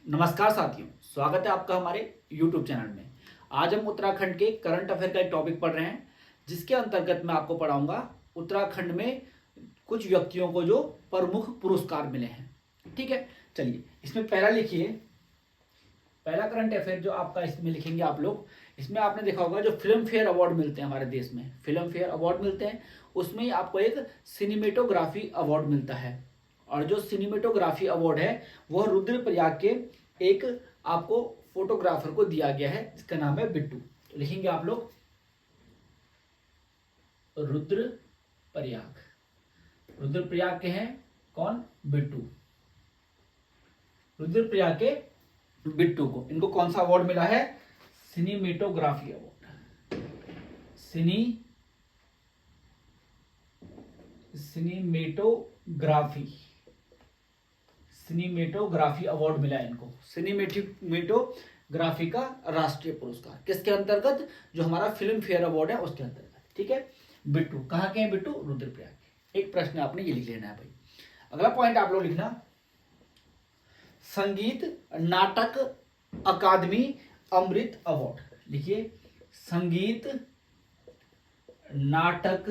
नमस्कार साथियों, स्वागत है आपका हमारे YouTube चैनल में। आज हम उत्तराखंड के करंट अफेयर का एक टॉपिक पढ़ रहे हैं, जिसके अंतर्गत मैं आपको पढ़ाऊंगा उत्तराखंड में कुछ व्यक्तियों को जो प्रमुख पुरस्कार मिले हैं। ठीक है, चलिए इसमें पहला लिखिए। पहला करंट अफेयर जो आपका इसमें लिखेंगे आप लोग, इसमें आपने देखा होगा जो फिल्म फेयर अवार्ड मिलते हैं हमारे देश में, फिल्म फेयर अवार्ड मिलते हैं, उसमें ही आपको एक सिनेमेटोग्राफी अवार्ड मिलता है। और जो सिनेमेटोग्राफी अवार्ड है वह रुद्रप्रयाग के एक आपको फोटोग्राफर को दिया गया है, जिसका नाम है बिट्टू। तो लिखेंगे आप लोग रुद्रप्रयाग। रुद्रप्रयाग के हैं कौन? बिट्टू। रुद्रप्रयाग के बिट्टू को, इनको कौन सा अवार्ड मिला है? Cinematography award. सिनेमेटोग्राफी अवार्ड मिला है इनको। सिनेमेटोग्राफी का राष्ट्रीय पुरस्कार किसके अंतर्गत? जो हमारा फिल्म फेयर अवार्ड है उसके अंतर्गत। ठीक है, बिट्टू कहाँ के हैं? बिट्टू रुद्रप्रयाग के। एक प्रश्न आपने ये लिख लेना है भाई। अगला पॉइंट आप लोग लिखना, संगीत नाटक अकादमी अमृत अवार्ड। लिखिए, संगीत नाटक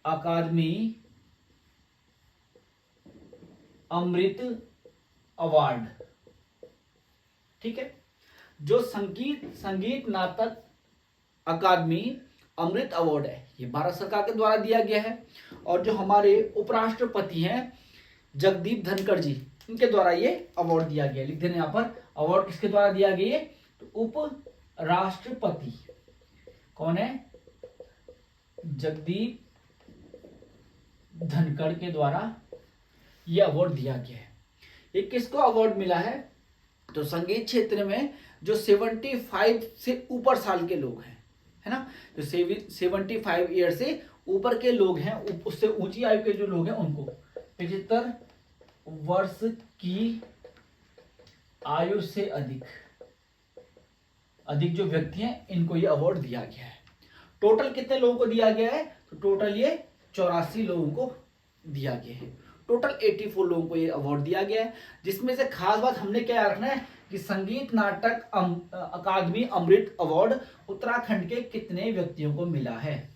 अकादमी अमृत अवार्ड। ठीक है, जो संगीत नाटक अकादमी अमृत अवार्ड है, ये भारत सरकार के द्वारा दिया गया है। और जो हमारे उपराष्ट्रपति हैं जगदीप धनखड़ जी, इनके द्वारा ये अवार्ड दिया गया। लिख देना यहाँ पर, अवार्ड किसके द्वारा दिया गया? तो उप राष्ट्रपति कौन है? जगदीप धनखड़ के द्वारा ये अवार्ड दिया गया है। ये किसको अवार्ड मिला है? तो संगीत क्षेत्र में जो 75 से ऊपर साल के लोग हैं, है ना, जो 75 ईयर से ऊपर के लोग हैं, उससे ऊंची आयु के जो लोग हैं उनको, 75 वर्ष की आयु से अधिक जो व्यक्ति हैं, इनको ये अवार्ड दिया गया है। टोटल कितने लोगों को दिया गया है? तो टोटल ये 84 लोगों को दिया गया है। टोटल 84 लोगों को ये अवार्ड दिया गया है, जिसमें से खास बात हमने क्या रखना है कि संगीत नाटक अकादमी अमृत अवार्ड उत्तराखंड के कितने व्यक्तियों को मिला है।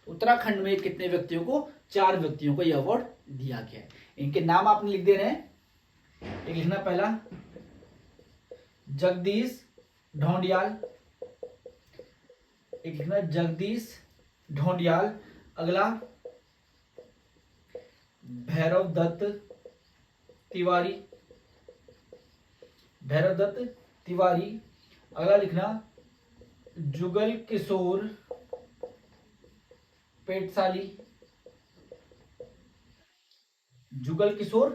उत्तराखंड में कितने व्यक्तियों को? 4 व्यक्तियों को यह अवार्ड दिया गया है। इनके नाम आपने लिख दे रहे हैं। एक लिखना, पहला जगदीश ढोंडियाल, एक लिखना जगदीश ढोंडियाल। अगला भैरव दत्त तिवारी, भैरव दत्त तिवारी। अगला लिखना जुगल किशोर पेटसाली, जुगल किशोर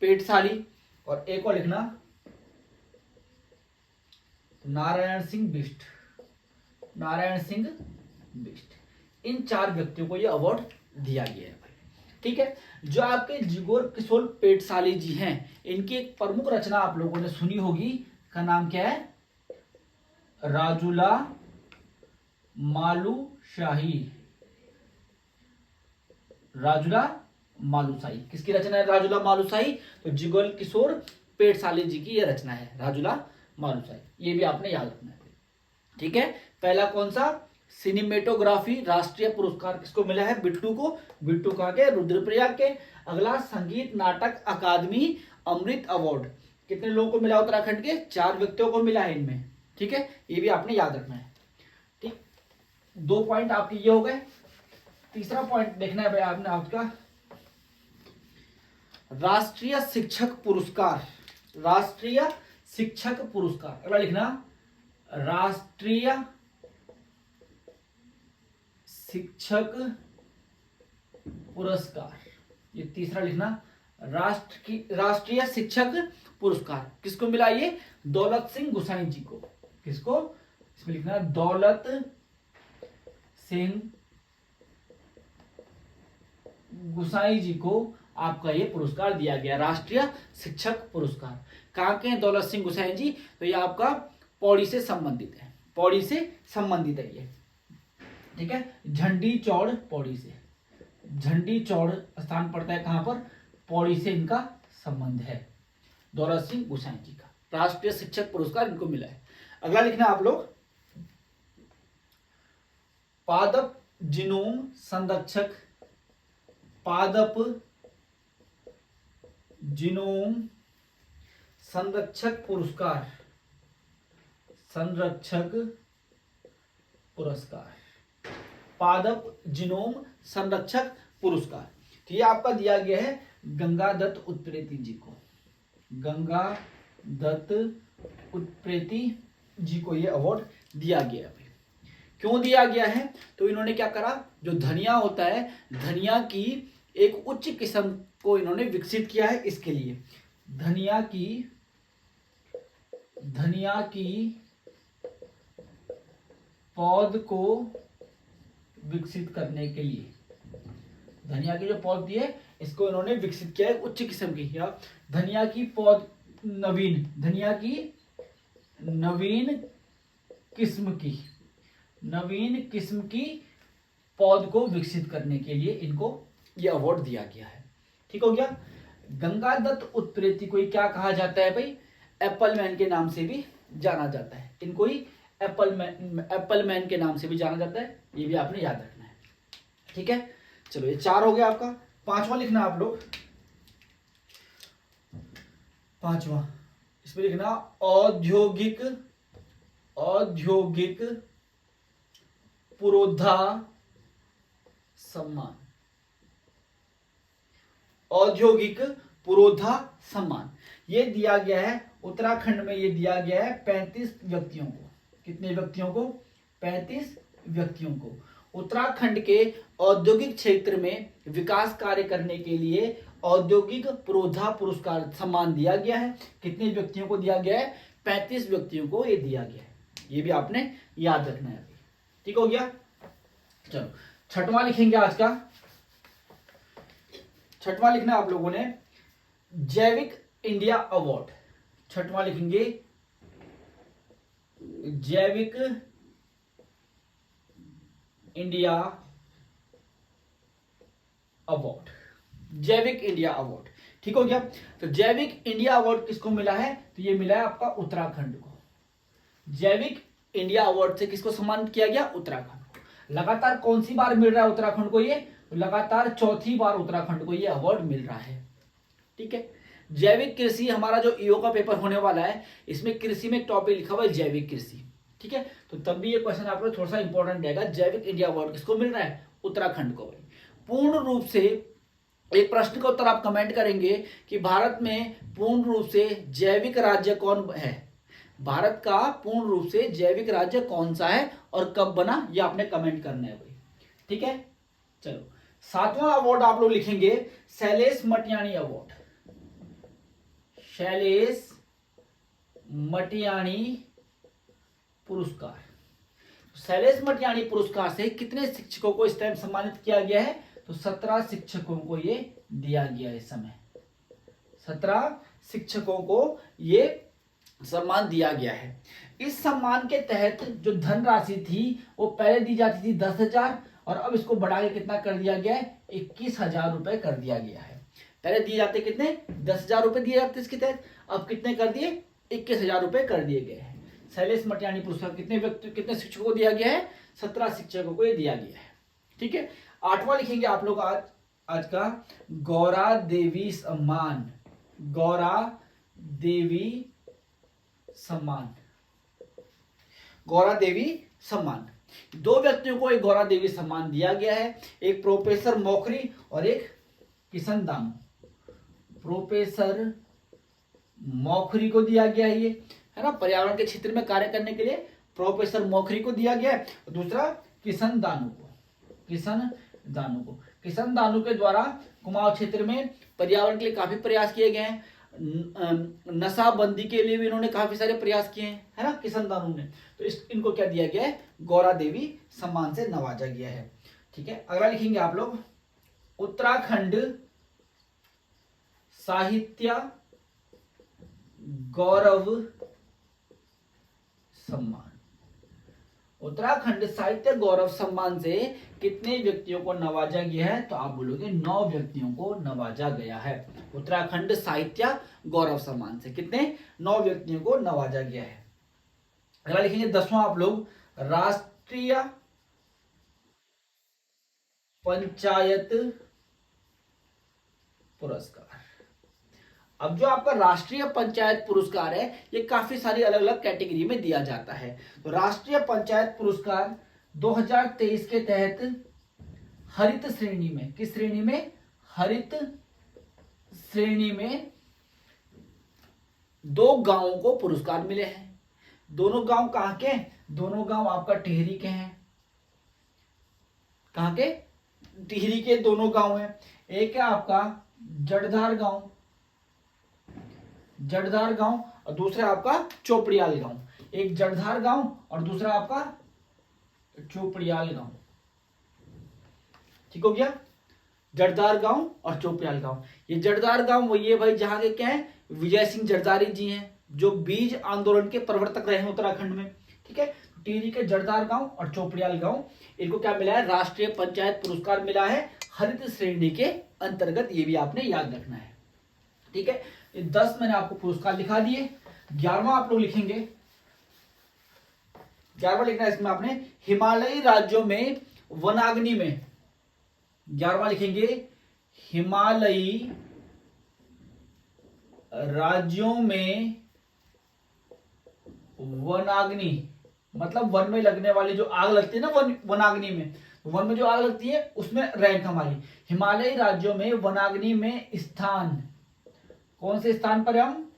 पेटसाली। और एक और लिखना नारायण सिंह बिष्ट, नारायण सिंह बिष्ट। इन 4 व्यक्तियों को यह अवार्ड दिया गया है भाई। ठीक है, जो आपके जुगल किशोर पेटसाली जी हैं, इनकी एक प्रमुख रचना आप लोगों ने सुनी होगी, का नाम क्या है? राजुला मालुशाही। राजुला मालुशाही किसकी रचना है? राजुला मालुशाही। तो जुगल किशोर पेटसाली जी की यह रचना है, राजुला मालुशाही। ये भी आपने याद रखना है। ठीक है, पहला कौन सा? सिनेमेटोग्राफी राष्ट्रीय पुरस्कार किसको मिला है? बिट्टू को। बिट्टू कहाँ के? रुद्रप्रयाग के। अगला संगीत नाटक अकादमी अमृत अवार्ड कितने लोगों को मिला? उत्तराखंड के 4 व्यक्तियों को मिला है इनमें। ठीक है, ये भी आपने याद रखना है। ठीक, 2 पॉइंट आपके ये हो गए। तीसरा पॉइंट देखना है भाई आपने आपका, राष्ट्रीय शिक्षक पुरस्कार। राष्ट्रीय शिक्षक पुरस्कार, अगला लिखना राष्ट्रीय शिक्षक पुरस्कार। ये तीसरा लिखना, राष्ट्रीय शिक्षक पुरस्कार किसको मिला? ये दौलत सिंह गुसाई जी को। किसको? इसमें लिखना दौलत सिंह गुसाई जी को आपका ये पुरस्कार दिया गया, राष्ट्रीय शिक्षक पुरस्कार। कहाँ के हैं दौलत सिंह गुसाई जी? तो ये आपका पौड़ी से संबंधित है, पौड़ी से संबंधित है ये। ठीक है, झंडी चौड़ पौड़ी से, झंडी चौड़ स्थान पड़ता है कहां पर? पौड़ी से इनका संबंध है। दौलत सिंह गुसाई जी का राष्ट्रीय शिक्षक पुरस्कार इनको मिला है। अगला लिखना आप लोग, पादप जीनोम संरक्षक, पादप जीनोम संरक्षक पुरस्कार, संरक्षक पुरस्कार, पादप जीनोम संरक्षक पुरस्कार। तो ये आपका दिया गया है गंगा दत्त उत्प्रेती जी को, गंगा दत्त उत्प्रेती जी को ये अवार्ड दिया गया है। क्यों दिया गया है? तो इन्होंने क्या करा, जो धनिया होता है, धनिया की एक उच्च किस्म को इन्होंने विकसित किया है, इसके लिए धनिया की पौध को विकसित करने के लिए, धनिया की जो पौध है इसको इन्होंने विकसित किया है उच्च किस्म की, या धनिया की पौध नवीन, धनिया की नवीन किस्म की पौध को विकसित करने के लिए इनको ये अवार्ड दिया गया है। ठीक हो गया। गंगा दत्त उत्प्रेती को क्या कहा जाता है भाई? एप्पल मैन के नाम से भी जाना जाता है, इनको ही एप्पल मैन के नाम से भी जाना जाता है, ये भी आपने याद रखना है। ठीक है, चलो ये 4 हो गया आपका। 5वां लिखना आप लोग, 5वां इसमें लिखना औद्योगिक पुरोधा सम्मान, औद्योगिक पुरोधा सम्मान। ये दिया गया है उत्तराखंड में, ये दिया गया है 35 व्यक्तियों को। कितने व्यक्तियों को? 35 व्यक्तियों को। उत्तराखंड के औद्योगिक क्षेत्र में विकास कार्य करने के लिए औद्योगिक पुरोधा पुरस्कार सम्मान दिया गया है। कितने व्यक्तियों को दिया गया है? 35 व्यक्तियों को ये दिया गया है, ये भी आपने याद रखना है। ठीक हो गया। चलो 6वां लिखेंगे आज का। 6वां लिखना आप लोगों ने जैविक इंडिया अवार्ड। 6वां लिखेंगे जैविक इंडिया अवार्ड, जैविक इंडिया अवार्ड। ठीक हो गया। तो जैविक इंडिया अवार्ड किसको मिला है? तो ये मिला है आपका उत्तराखंड को। जैविक इंडिया अवार्ड से किसको सम्मानित किया गया? उत्तराखंड को। लगातार कौन सी बार मिल रहा है उत्तराखंड को ये? लगातार 4थी बार उत्तराखंड को ये अवार्ड मिल रहा है। ठीक है। जैविक कृषि, हमारा जो ईओ का पेपर होने वाला है, इसमें कृषि में एक टॉपिक लिखा हुआ है जैविक कृषि। ठीक है, तो तब भी ये क्वेश्चन आपको थोड़ा सा इंपॉर्टेंट रहेगा। जैविक इंडिया अवार्ड किसको मिल रहा है? उत्तराखंड को। पूर्ण रूप से एक प्रश्न का उत्तर आप कमेंट करेंगे कि भारत में पूर्ण रूप से जैविक राज्य कौन है? भारत का पूर्ण रूप से जैविक राज्य कौन सा है और कब बना, ये आपने कमेंट करना है भाई। ठीक है, चलो 7वां अवार्ड आप लोग लिखेंगे शैलेश मटियाणी अवार्ड। शैलेश मटियाणी पुरस्कार। शैलेश मटियाणी पुरस्कार से कितने शिक्षकों को इस टाइम सम्मानित किया गया है? तो 17 शिक्षकों को ये दिया गया है। इस समय 17 शिक्षकों को ये सम्मान दिया गया है। इस सम्मान के तहत जो धनराशि थी वो पहले दी जाती थी 10,000 और अब इसको बढ़ा के कितना कर दिया गया है? 21,000 रुपए कर दिया गया है। पहले दिए जाते कितने? 10,000 रुपए दिए जाते इसके तहत, अब कितने कर दिए? 21,000 रुपए कर दिए गए हैं। शैलेश मटियाणी पुरस्कार कितने शिक्षकों को दिया गया है? 17 शिक्षकों को ये दिया गया है। ठीक है। 8वां लिखेंगे आप लोग आज का गौरा देवी सम्मान। गौरा देवी सम्मान, गौरा देवी सम्मान। 2 व्यक्तियों को एक गौरा देवी सम्मान दिया गया है, एक प्रोफेसर मोखरी और एक किशन दानू। प्रोफेसर मोखरी को दिया गया है, ये है ना, पर्यावरण के क्षेत्र में कार्य करने के लिए प्रोफेसर मोखरी को दिया गया है। दूसरा किशन दानू को, किशन दानू के द्वारा कुमाऊं क्षेत्र में पर्यावरण के लिए काफी प्रयास किए गए हैं। नशाबंदी के लिए भी इन्होंने काफी सारे प्रयास किए हैं, है ना, किशन दानू ने। तो इनको क्या दिया गया है? गौरा देवी सम्मान से नवाजा गया है। ठीक है। अगला लिखेंगे आप लोग उत्तराखंड साहित्य गौरव सम्मान। उत्तराखंड साहित्य गौरव सम्मान से कितने व्यक्तियों को नवाजा गया है? तो आप बोलोगे 9 व्यक्तियों को नवाजा गया है। उत्तराखंड साहित्य गौरव सम्मान से। कितने? 9 व्यक्तियों को नवाजा गया है। अगला लिखेंगे 10वां आप लोग, राष्ट्रीय पंचायत पुरस्कार। अब जो आपका राष्ट्रीय पंचायत पुरस्कार है ये काफी सारी अलग अलग कैटेगरी में दिया जाता है। तो राष्ट्रीय पंचायत पुरस्कार 2023 के तहत हरित श्रेणी में, किस श्रेणी में? हरित श्रेणी में 2 गांवों को पुरस्कार मिले हैं। दोनों गांव कहां के? दोनों गांव आपका टिहरी के हैं। कहां के? टिहरी के दोनों गांव हैं। एक है आपका जड़धार गांव, जड़धार गांव, और दूसरा आपका चोपड़ियाल गांव। एक जड़धार गांव और दूसरा आपका चोपड़ियाल गांव। ठीक हो गया? जड़धार गांव और चोपड़ियाल गांव। ये जड़धार गांव वही है भाई जहां के क्या है, विजय सिंह जड़दारी जी हैं, जो बीज आंदोलन के प्रवर्तक रहे हैं उत्तराखंड में। ठीक है, टिहरी के जड़धार गांव और चोपड़ियाल गांव, इनको क्या मिला है? राष्ट्रीय पंचायत पुरस्कार मिला है हरित श्रेणी के अंतर्गत। ये भी आपने याद रखना है। ठीक है, ये 10 मैंने आपको पुरस्कार लिखा दिए। 11वां आप लोग लिखेंगे, 11वां लिखना है इसमें आपने, हिमालयी राज्यों में वनाग्नि में। 11वां लिखेंगे, हिमालयी राज्यों में वनाग्नि, मतलब वन में लगने वाली जो आग लगती है ना, वनाग्नि में, वन में जो आग लगती है उसमें रैंक हमारी। हिमालयी राज्यों में वनाग्नि में स्थान, कौन से स्थान पर है हम?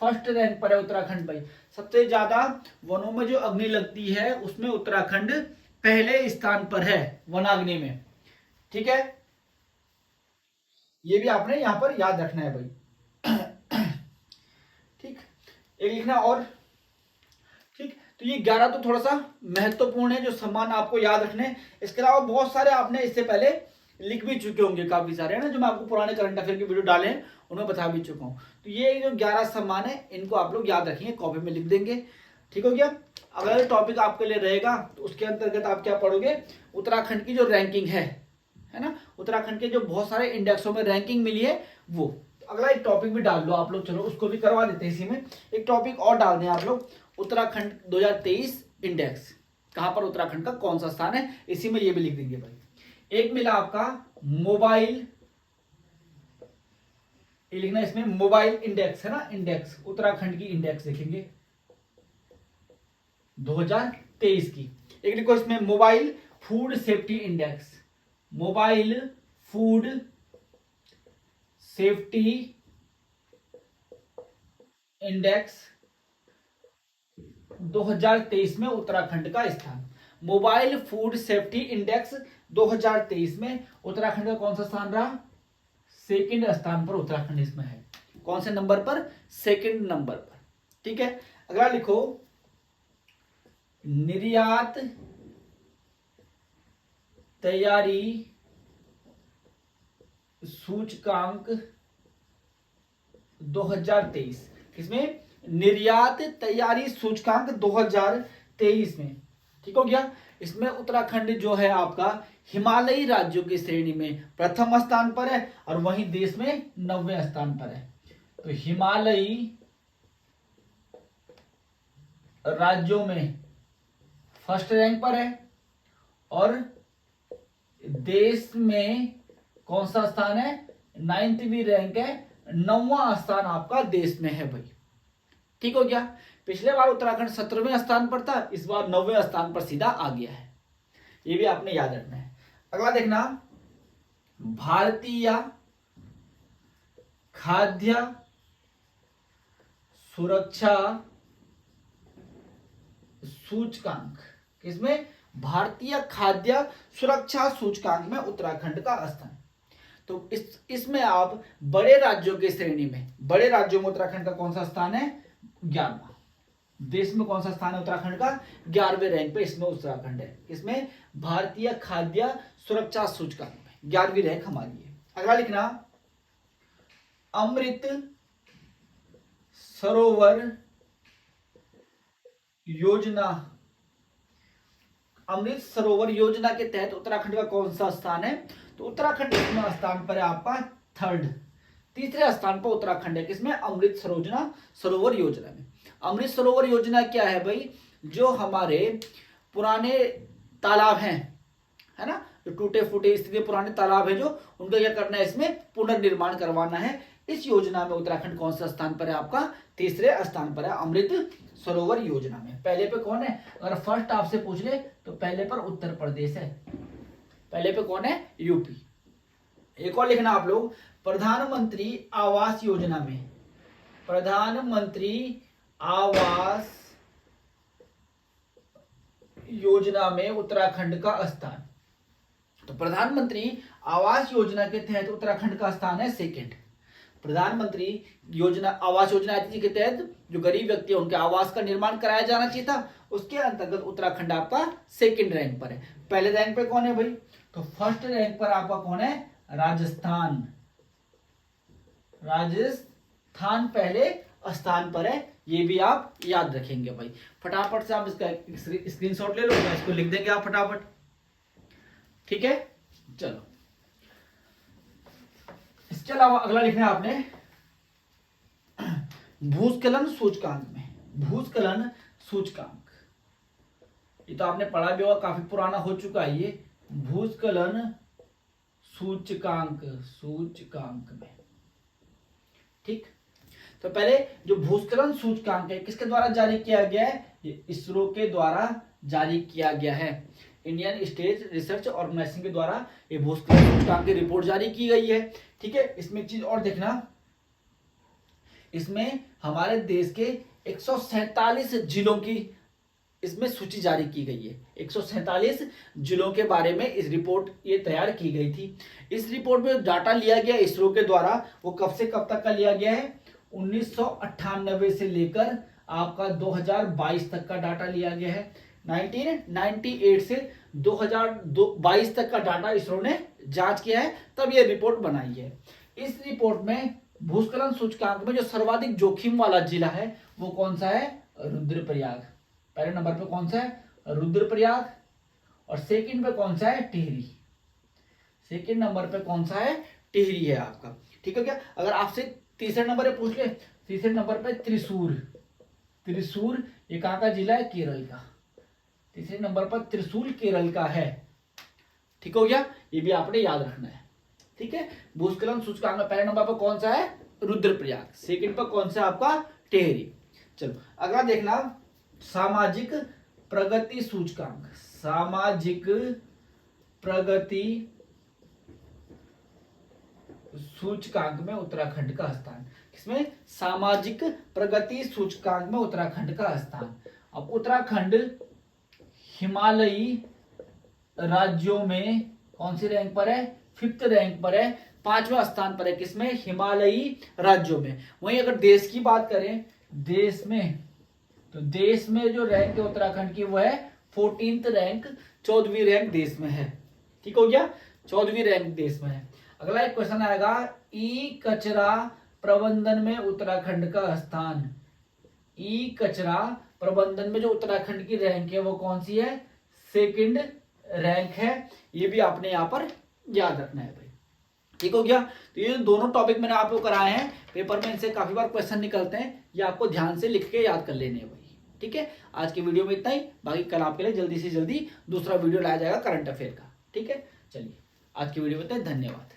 फर्स्ट रैंक पर है उत्तराखंड भाई। सबसे ज्यादा वनों में जो अग्नि लगती है उसमें उत्तराखंड पहले स्थान पर है वनाग्नि में। ठीक है, ये भी आपने यहां पर याद रखना है भाई। ठीक, एक लिखना और। ठीक, तो ये 11 तो थोड़ा सा महत्वपूर्ण है जो सम्मान आपको याद रखने। इसके अलावा बहुत सारे आपने इससे पहले लिख भी चुके होंगे, काफी सारे है ना, जो मैं आपको पुराने करंट अफेयर की वीडियो डाले हैं उनमें बता भी चुका हूं। तो ये जो 11 सम्मान है इनको आप लोग याद रखेंगे, कॉपी में लिख देंगे। ठीक हो गया? अगला टॉपिक आपके लिए रहेगा तो उसके अंतर्गत आप क्या पढ़ोगे? उत्तराखंड की जो रैंकिंग है ना, उत्तराखंड के जो बहुत सारे इंडेक्सों में रैंकिंग मिली है वो। अगला एक टॉपिक भी डाल दो आप लोग, चलो उसको भी करवा देते हैं। इसी में एक टॉपिक और डाल दें आप लोग, उत्तराखंड 2023 इंडेक्स, कहां पर उत्तराखंड का कौन सा स्थान है, इसी में ये भी लिख देंगे भाई। एक मिला आपका मोबाइल, ये लिखना इसमें मोबाइल इंडेक्स है ना, इंडेक्स उत्तराखंड की इंडेक्स देखेंगे 2023 की। एक लिखो इसमें mobile food safety index, mobile food safety index 2023 में उत्तराखंड का स्थान। मोबाइल फूड सेफ्टी इंडेक्स 2023 में उत्तराखंड का कौन सा स्थान रहा? सेकंड स्थान पर उत्तराखंड इसमें है। कौन से नंबर पर? सेकंड नंबर पर। ठीक है, अगला लिखो, निर्यात तैयारी सूचकांक 2023, किसमें? निर्यात तैयारी सूचकांक 2023 में। ठीक हो गया? इसमें उत्तराखंड जो है आपका हिमालयी राज्यों की श्रेणी में प्रथम स्थान पर है और वहीं देश में 9वें स्थान पर है। तो हिमालयी राज्यों में फर्स्ट रैंक पर है और देश में कौन सा स्थान है? 9वीं रैंक है, 9वां स्थान आपका देश में है भाई। ठीक हो गया? पिछले बार उत्तराखंड 17वें स्थान पर था, इस बार 9वें स्थान पर सीधा आ गया है। ये भी आपने याद रखना है। अगला देखना, भारतीय खाद्य सुरक्षा सूचकांक, किसमें? भारतीय खाद्य सुरक्षा सूचकांक में उत्तराखंड का स्थान। तो इसमें आप बड़े राज्यों की श्रेणी में, बड़े राज्यों में उत्तराखंड का कौन सा स्थान है? 11वां। देश में कौन सा स्थान है उत्तराखंड का? 11वें रैंक पे इसमें उत्तराखंड है। इसमें भारतीय खाद्य सुरक्षा सूचकांक में 11वीं रैंक हमारी है। अगला लिखना, अमृत सरोवर योजना, अमृत सरोवर योजना के तहत उत्तराखंड का कौन सा स्थान है? तो उत्तराखंड इसमें स्थान पर है आपका थर्ड, तीसरे स्थान पर उत्तराखंड है, किसमें? अमृत सरोवर योजना में। अमृत सरोवर योजना क्या है भाई? जो हमारे पुराने तालाब हैं, है ना, जो टूटे फूटे स्थिति पुराने तालाब है जो, उनका क्या करना है? इसमें पुनर्निर्माण करवाना है। इस योजना में उत्तराखंड कौन सा स्थान पर है? आपका तीसरे स्थान पर है, अमृत सरोवर योजना में। पहले पे कौन है? अगर फर्स्ट आपसे पूछ ले तो पहले पर उत्तर प्रदेश है, पहले पे कौन है? यूपी। एक और लिखना आप लोग, प्रधानमंत्री आवास योजना में, प्रधानमंत्री आवास योजना में उत्तराखंड का स्थान। तो प्रधानमंत्री आवास योजना के तहत उत्तराखंड का स्थान है सेकंड। प्रधानमंत्री योजना आवास योजना आई थी के तहत जो गरीब व्यक्ति है उनके आवास का निर्माण कराया जाना चाहिए था, उसके अंतर्गत उत्तराखंड आपका सेकंड रैंक पर है। पहले रैंक पे कौन है भाई? तो फर्स्ट रैंक पर आपका कौन है? राजस्थान। राजस्थान पहले स्थान पर है, ये भी आप याद रखेंगे भाई। फटाफट से आप इसका स्क्रीनशॉट ले लो, इसको लिख देंगे आप फटाफट, ठीक है। चलो, इसके अलावा अगला लिखना है आपने भूस्खलन सूचकांक में, भूस्खलन सूचकांक, ये तो आपने पढ़ा भी होगा, काफी पुराना हो चुका है ये। भूस्खलन सूचकांक, सूचकांक में, ठीक। तो पहले जो भूस्खलन सूचकांक है किसके द्वारा जारी किया गया है? ये इसरो के द्वारा जारी किया गया है। इंडियन स्पेस रिसर्च ऑर्गेनाइजेशन के द्वारा ये भूस्खलन सूचकांक की रिपोर्ट जारी की गई है, ठीक है। इसमें एक चीज और देखना, इसमें हमारे देश के 147 जिलों की इसमें सूची जारी की गई है। 147 जिलों के बारे में इस रिपोर्ट ये तैयार की गई थी। इस रिपोर्ट में डाटा लिया गया इसरो के द्वारा, वो कब से कब तक का लिया गया है? 1998 से लेकर आपका 2022 तक का डाटा लिया गया है। 1998 से 2022 तक का डाटा इसरो ने जांच किया है, तब ये रिपोर्ट बनाई है। इस रिपोर्ट में भूस्खलन सूचकांक में जो सर्वाधिक जोखिम वाला जिला है वो कौन सा है? रुद्रप्रयाग। पहले नंबर पे कौन सा है? रुद्रप्रयाग। और सेकंड पे कौन सा है? टिहरी। सेकंड नंबर पे कौन सा है? टिहरी है आपका, ठीक है क्या। अगर आपसे तीसरे नंबर पे पूछ ले, तीसरे नंबर पे त्रिशूर। त्रिशूर ये कहाँ का जिला है? केरल का। तीसरे नंबर पर त्रिशूल केरल का है, ठीक हो गया। ये भी आपने याद रखना है, ठीक है। भूस्खलन सूचकांक में पहले नंबर पर कौन सा है? रुद्रप्रयाग। सेकंड पर कौन सा है आपका? टिहरी। चलो अगला देखना, सामाजिक प्रगति सूचकांक। सामाजिक प्रगति सूचकांक में उत्तराखंड का स्थान, किसमें? सामाजिक प्रगति सूचकांक में उत्तराखंड का स्थान। अब उत्तराखंड हिमालयी राज्यों में कौन सी रैंक पर है? 5th रैंक पर है, 5वां स्थान पर है, किसमें? हिमालयी राज्यों में। वहीं अगर देश की बात करें, देश में, तो देश में जो रैंक है उत्तराखंड की वो है 14th रैंक, 14वीं रैंक देश में है, ठीक हो गया। 14वीं रैंक देश में है। अगला एक क्वेश्चन आएगा, ई कचरा प्रबंधन में उत्तराखंड का स्थान। ई कचरा प्रबंधन में जो उत्तराखंड की रैंक है वो कौन सी है? सेकंड रैंक है। ये भी आपने यहाँ पर याद रखना है भाई, ठीक हो गया। तो ये दोनों टॉपिक मैंने आपको कराए हैं, पेपर में इनसे काफी बार क्वेश्चन निकलते हैं, ये आपको ध्यान से लिख के याद कर लेने हैं भाई, ठीक है। आज की वीडियो में इतना ही, बाकी कल आपके लिए जल्दी से जल्दी दूसरा वीडियो लाया जाएगा करंट अफेयर का, ठीक है। चलिए आज की वीडियो में इतना ही, धन्यवाद।